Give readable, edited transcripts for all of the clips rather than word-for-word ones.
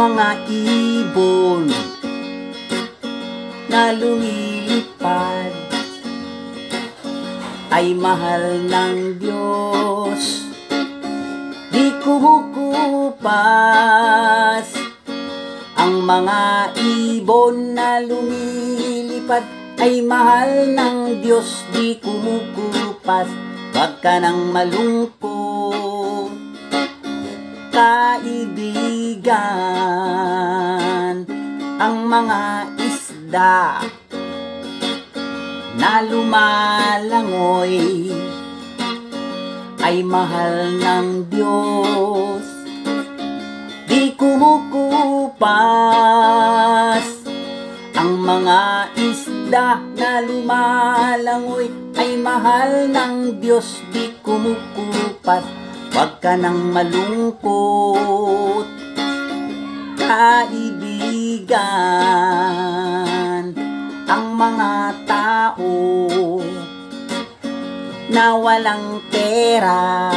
mga ibon na lumilipad ay mahal ng Diyos, di kumukupas. Ang mga ibon na lumilipad ay mahal ng Diyos, di kumukupas. Wag ka nang malungkot, kaibigan. Ang mga isda na lumalangoy ay mahal ng Diyos, di kumukupas. Ang mga isda na lumalangoy ay mahal ng Diyos, di kumukupas. Wag ka nang malungkot, kaibigan. Ang mga tao na walang pera,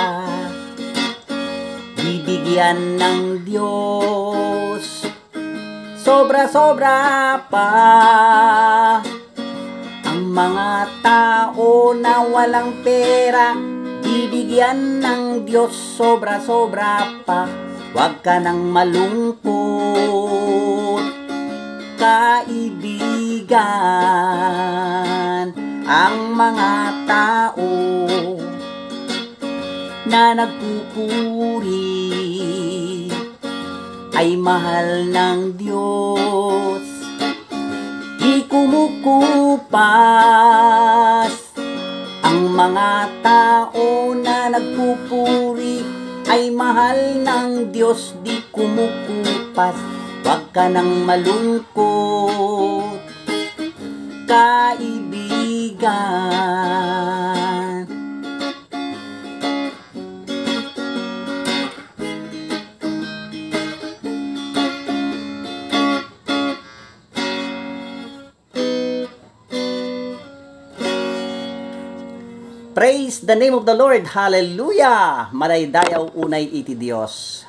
bibigyan ng Diyos sobra-sobra pa. Ang mga tao na walang pera, bibigyan ng Diyos sobra-sobra pa. Wag ka nang malungkot, kaibigan. Ang mga tao na nagpupuri ay mahal ng Diyos, di kumukupas. Ang mga tao na nagpupuri ay mahal ng Diyos, di kumukupas. Wag ka nang malungkot, kaibigan. Praise the name of the Lord. Hallelujah! Maraydayaw unay iti Dios.